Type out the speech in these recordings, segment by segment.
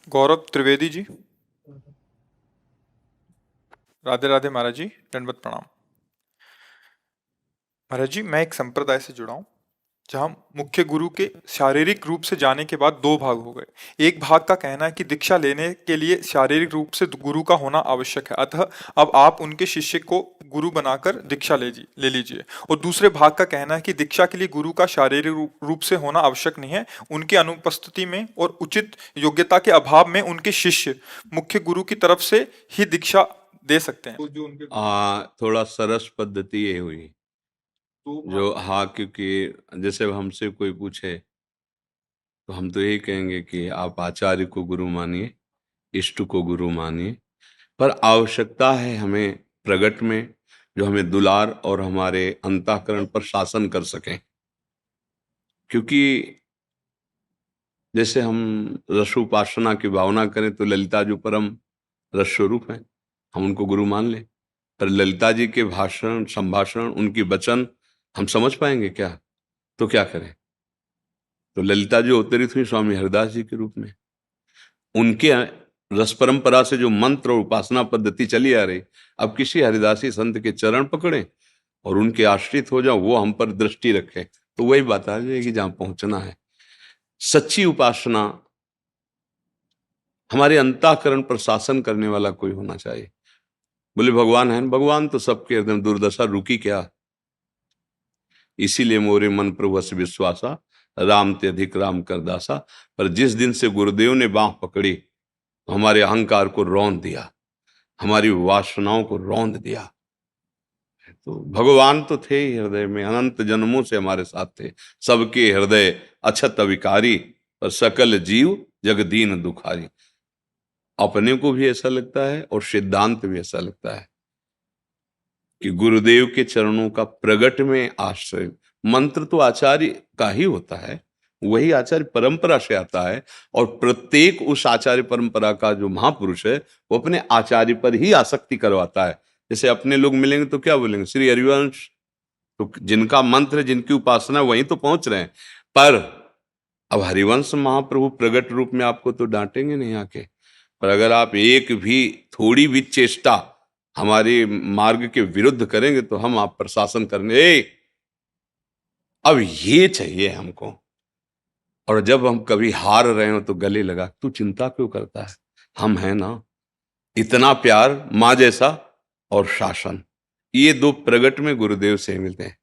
गौरव त्रिवेदी जी। राधे राधे महाराज जी, दंडवत प्रणाम। महाराज जी, मैं एक संप्रदाय से जुड़ा हूँ जहाँ मुख्य गुरु के शारीरिक रूप से जाने के बाद दो भाग हो गए। एक भाग का कहना है कि दीक्षा लेने के लिए शारीरिक रूप से गुरु का होना आवश्यक है, अतः अब आप उनके शिष्य को गुरु बनाकर दीक्षा ले लीजिए। और दूसरे भाग का कहना है कि दीक्षा के लिए गुरु का शारीरिक रूप से होना आवश्यक नहीं है, उनकी अनुपस्थिति में और उचित योग्यता के अभाव में उनके शिष्य मुख्य गुरु की तरफ से ही दीक्षा दे सकते हैं। थोड़ा सरस पद्धति ये हुई जो, हाँ, क्योंकि जैसे हमसे कोई पूछे तो हम तो यही कहेंगे कि आप आचार्य को गुरु मानिए, इष्ट को गुरु मानिए, पर आवश्यकता है हमें प्रगट में जो हमें दुलार और हमारे अंतःकरण पर शासन कर सकें। क्योंकि जैसे हम रसोपासना की भावना करें तो ललिता जो परम रस स्वरूप हैं, हम उनको गुरु मान लें, पर ललिता जी के भाषण, संभाषण, उनकी वचन हम समझ पाएंगे क्या? तो क्या करें? तो ललिता जी अवतरित हुई स्वामी हरिदास जी के रूप में। उनके रस परंपरा से जो मंत्र और उपासना पद्धति चली आ रही, अब किसी हरिदासी संत के चरण पकड़े और उनके आश्रित हो जाओ, वो हम पर दृष्टि रखे, तो वही बात आ जाएगी जहां पहुंचना है। सच्ची उपासना हमारे अंतःकरण पर शासन करने वाला कोई होना चाहिए। बोले भगवान है, भगवान तो सबके हृदय में, दुर्दशा रुकी क्या? इसीलिए मोरे मन प्रभु अस विश्वासा, राम ते अधिक राम कर दासा। पर जिस दिन से गुरुदेव ने बांह पकड़ी, हमारे अहंकार को रौंद दिया, हमारी वासनाओं को रौंद दिया। तो भगवान तो थे ही हृदय में, अनंत जन्मों से हमारे साथ थे, सबके हृदय अछत अविकारी, पर सकल जीव जगदीन दुखारी। अपने को भी ऐसा लगता है और सिद्धांत भी ऐसा लगता है कि गुरुदेव के चरणों का प्रगट में आश्रय। मंत्र तो आचार्य का ही होता है, वही आचार्य परंपरा से आता है, और प्रत्येक उस आचार्य परंपरा का जो महापुरुष है वो अपने आचार्य पर ही आसक्ति करवाता है। जैसे अपने लोग मिलेंगे तो क्या बोलेंगे? श्री हरिवंश, तो जिनका मंत्र, जिनकी उपासना, वहीं तो पहुंच रहे हैं। पर अब हरिवंश महाप्रभु प्रगट रूप में आपको तो डांटेंगे नहीं आके, पर अगर आप एक भी थोड़ी भी चेष्टा हमारे मार्ग के विरुद्ध करेंगे तो हम आप पर शासन करने, अब ये चाहिए हमको। और जब हम कभी हार रहे हो तो गले लगा, तू चिंता क्यों करता है, हम हैं ना। इतना प्यार, माँ जैसा और शासन, ये दो प्रगट में गुरुदेव से मिलते हैं।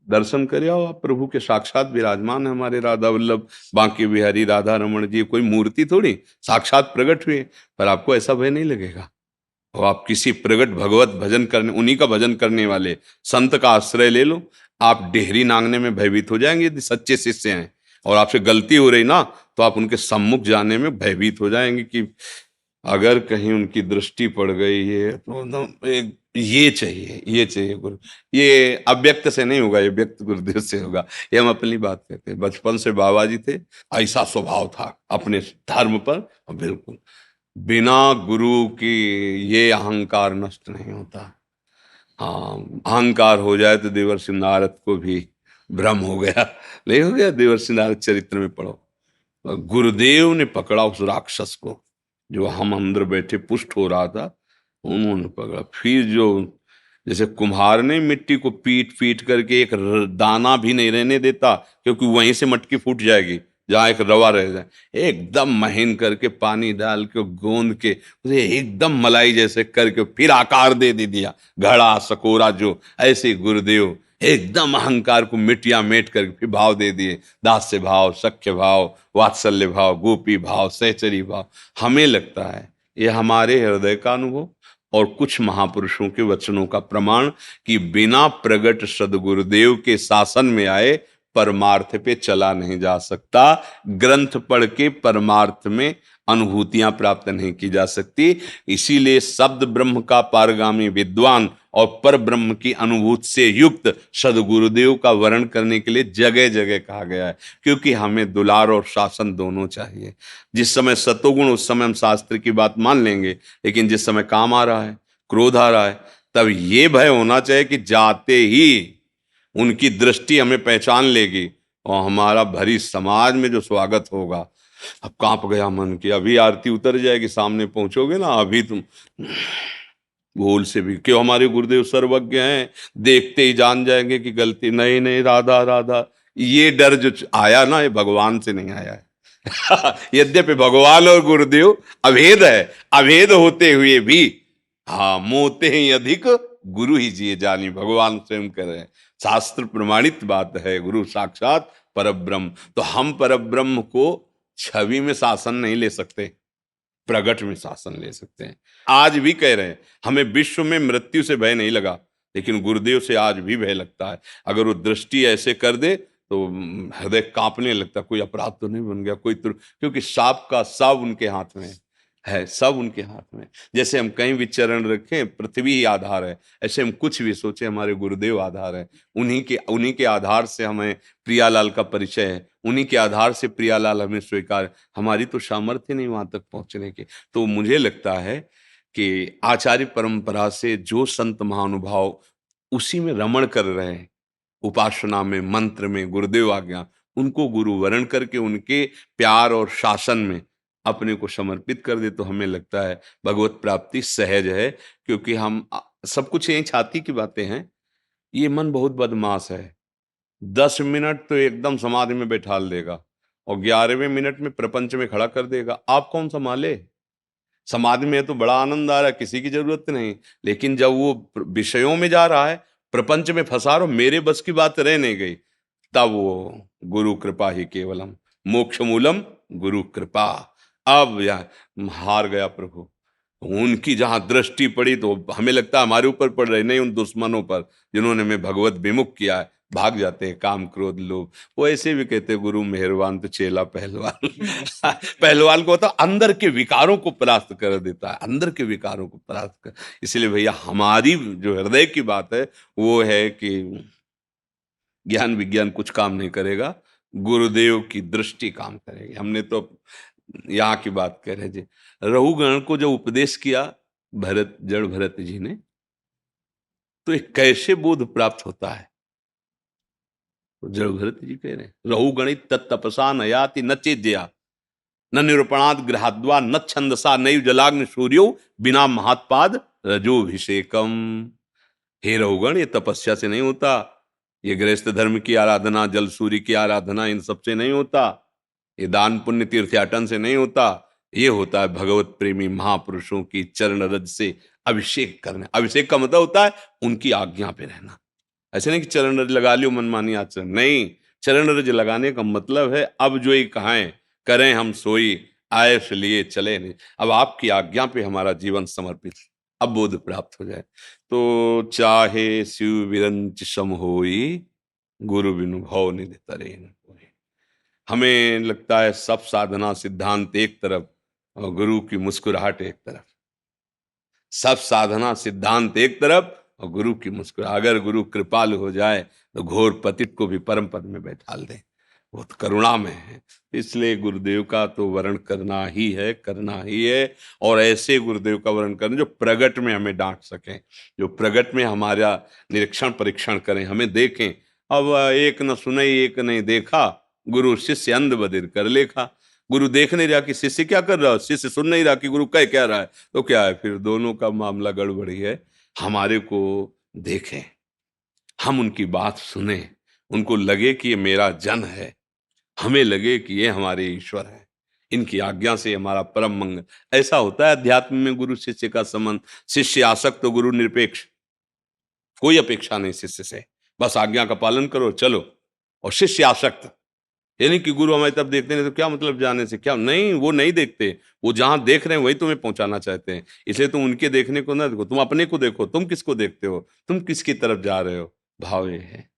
दर्शन करे आओ आप, प्रभु के साक्षात विराजमान है हमारे राधा वल्लभ बांके बिहारी राधा रमन जी, कोई मूर्ति थोड़ी, साक्षात प्रगट हुए। पर आपको ऐसा भय नहीं लगेगा, और आप किसी प्रगट भगवत भजन करने, उन्हीं का भजन करने वाले संत का आश्रय ले लो, आप डेहरी नांगने में भयभीत हो जाएंगे यदि सच्चे शिष्य हैं। और आपसे गलती हो रही ना, तो आप उनके सम्मुख जाने में भयभीत हो जाएंगे कि अगर कहीं उनकी दृष्टि पड़ गई है तो एकदम ये चाहिए, ये चाहिए गुरु। ये अव्यक्त से नहीं होगा, ये व्यक्त गुरुदेव से होगा। ये हम अपनी बात कहते हैं, बचपन से बाबा जी थे, ऐसा स्वभाव था अपने धर्म पर। बिल्कुल बिना गुरु की ये अहंकार नष्ट नहीं होता। हाँ, अहंकार हो जाए तो देवर्षि नारद को भी भ्रम हो गया, नहीं हो गया? देवर्षि नारद चरित्र में पढ़ो, गुरुदेव ने पकड़ा उस राक्षस को जो हम अंदर बैठे पुष्ट हो रहा था, उन्होंने पकड़ा। फिर जो जैसे कुम्हार ने मिट्टी को पीट पीट करके एक दाना भी नहीं रहने देता, क्योंकि वहीं से मटकी फूट जाएगी जहां एक रवा रह जाए, एकदम महीन करके पानी डाल के गोंद के उसे एकदम मलाई जैसे करके फिर आकार दे दिया, घड़ा सकोरा जो। ऐसे गुरुदेव एकदम अहंकार को मिटिया मेट करके फिर भाव दे दिए, दास्य भाव, सख्य भाव, वात्सल्य भाव, गोपी भाव, सहचरी भाव। हमें लगता है ये हमारे हृदय का अनुभव और कुछ महापुरुषों के वचनों का प्रमाण कि बिना प्रगट सदगुरुदेव के शासन में आए परमार्थ पे चला नहीं जा सकता। ग्रंथ पढ़ के परमार्थ में अनुभूतियां प्राप्त नहीं की जा सकती। इसीलिए शब्द ब्रह्म का पारगामी विद्वान और पर ब्रह्म की अनुभूति से युक्त सदगुरुदेव का वर्ण करने के लिए जगह जगह कहा गया है, क्योंकि हमें दुलार और शासन दोनों चाहिए। जिस समय सतोगुण, उस समय हम शास्त्र की बात मान लेंगे, लेकिन जिस समय काम आ रहा है, क्रोध आ रहा है, तब ये भय होना चाहिए कि जाते ही उनकी दृष्टि हमें पहचान लेगी और हमारा भरी समाज में जो स्वागत होगा अब कांप गया मन कि अभी आरती उतर जाएगी, सामने पहुंचोगे ना, अभी तुम भूल से भी, क्यों हमारे गुरुदेव सर्वज्ञ हैं, देखते ही जान जाएंगे कि गलती, नहीं नहीं राधा राधा, ये डर जो आया ना, ये भगवान से नहीं आया है। यद्यपि भगवान और गुरुदेव अभेद है, अभेद होते हुए भी हाँ मोते ही अधिक गुरु ही जिए जानी, भगवान स्वयं कह रहे हैं, शास्त्र प्रमाणित बात है, गुरु साक्षात परब्रह्म। तो हम परब्रह्म को छवि में शासन नहीं ले सकते, प्रगट में शासन ले सकते हैं। आज भी कह रहे हैं हमें विश्व में मृत्यु से भय नहीं लगा, लेकिन गुरुदेव से आज भी भय लगता है। अगर वो दृष्टि ऐसे कर दे तो हृदय कांपने लगता, कोई अपराध तो नहीं बन गया, क्योंकि सांप का सब उनके हाथ में है, सब उनके हाथ में। जैसे हम कहीं भी चरण रखें, पृथ्वी ही आधार है, ऐसे हम कुछ भी सोचे, हमारे गुरुदेव आधार है। उन्हीं के आधार से हमें प्रियालाल का परिचय है, उन्हीं के आधार से प्रियालाल हमें स्वीकार। हमारी तो सामर्थ्य नहीं वहां तक पहुंचने की। तो मुझे लगता है कि आचार्य परंपरा से जो संत महानुभाव उसी में रमण कर रहे हैं, उपासना में, मंत्र में, गुरुदेव आज्ञा, उनको गुरु वरण करके उनके प्यार और शासन में अपने को समर्पित कर दे, तो हमें लगता है भगवत प्राप्ति सहज है। क्योंकि हम सब कुछ यही छाती की बातें हैं। ये मन बहुत बदमाश है, 10 मिनट तो एकदम समाधि में बैठाल देगा और 11वें मिनट में प्रपंच में खड़ा कर देगा। आप कौन संभाले? समाधि में तो बड़ा आनंद आ रहा है, किसी की जरूरत नहीं, लेकिन जब वो विषयों में जा रहा है, प्रपंच में फंसा रहा, मेरे बस की बात रह नहीं गई, तब वो गुरु कृपा ही केवलम मोक्ष मूलम गुरु कृपा। अब यह हार गया प्रभु। उनकी जहां दृष्टि पड़ी तो हमें लगता है हमारे ऊपर पड़ रही, नहीं उन दुश्मनों पर जिन्होंने हमें भगवत विमुख किया है। भाग जाते हैं काम क्रोध लोभ। वो ऐसे भी कहते हैं गुरु मेहरबान तो चेला पहलवान। पहलवान को होता अंदर के विकारों को परास्त कर देता है, अंदर के विकारों को परास्त कर। इसलिए भैया हमारी जो हृदय की बात है वो है कि ज्ञान विज्ञान कुछ काम नहीं करेगा, गुरुदेव की दृष्टि काम करेगी। हमने तो यहाँ की बात कह रहे जी, रघुगण को जो उपदेश किया जड़ भरत जी ने, तो एक कैसे बोध प्राप्त होता है? तो जड़ भरत जी कह रहे हैं रघुगणित तत्तपसा न याति न चेद्या न निरूपणाद गृहाद्वा न छंदसा नैव जलाग्नि सूर्यो बिना महात्पाद रजोभिषेकम। हे रघुगण, ये तपस्या से नहीं होता, ये गृहस्थ धर्म की आराधना, जल सूर्य की आराधना, इन सबसे नहीं होता, ये दान पुण्य तीर्थयाटन से नहीं होता, ये होता है भगवत प्रेमी महापुरुषों की चरण रज से अभिषेक करना। अभिषेक का मतलब होता है उनकी आज्ञा पे रहना। ऐसे नहीं कि चरण रज लगा लियो मनमानी आचरण, नहीं, चरण रज लगाने का मतलब है अब जो ही कहां करें हम सोई, आयस लिए चले नहीं, अब आपकी आज्ञा पे हमारा जीवन समर्पित, अब बोध प्राप्त हो जाए। तो चाहे शिव विरंच सम होई, गुरु बिनु भव निधि तरे न कोई। हमें लगता है सब साधना सिद्धांत एक तरफ और गुरु की मुस्कुराहट एक तरफ, सब साधना सिद्धांत एक तरफ और गुरु की मुस्कुराहट। अगर गुरु कृपालु हो जाए तो घोर पतित को भी परम पद में बैठाल दे, बहुत करुणा में है। इसलिए गुरुदेव का तो वर्ण करना ही है, करना ही है। और ऐसे गुरुदेव का वर्ण करना जो प्रगट में हमें डांट सकें, जो प्रगट में हमारा निरीक्षण परीक्षण करें, हमें देखें। अब एक न सुने एक नहीं देखा, गुरु शिष्य अंध बधिर कर लेखा। गुरु देख नहीं रहा कि शिष्य क्या कर रहा है, शिष्य सुन नहीं रहा कि गुरु कह क्या रहा है, तो क्या है फिर दोनों का मामला गड़बड़ी है। हमारे को देखें, हम उनकी बात सुने, उनको लगे कि ये मेरा जन है, हमें लगे कि ये हमारे ईश्वर है, इनकी आज्ञा से हमारा परम मंगल। ऐसा होता है अध्यात्म में गुरु शिष्य का संबंध। शिष्य आसक्त तो गुरु निरपेक्ष, कोई अपेक्षा नहीं शिष्य से, बस आज्ञा का पालन करो चलो। और शिष्य आसक्त यानी कि गुरु हमारी तब देखते नहीं तो क्या मतलब जाने से, क्या नहीं, वो नहीं देखते, वो जहां देख रहे हैं वही तुम्हें पहुंचाना चाहते हैं। इसलिए तुम उनके देखने को ना देखो, तुम अपने को देखो, तुम किसको देखते हो, तुम किसकी तरफ जा रहे हो, भाव ये है।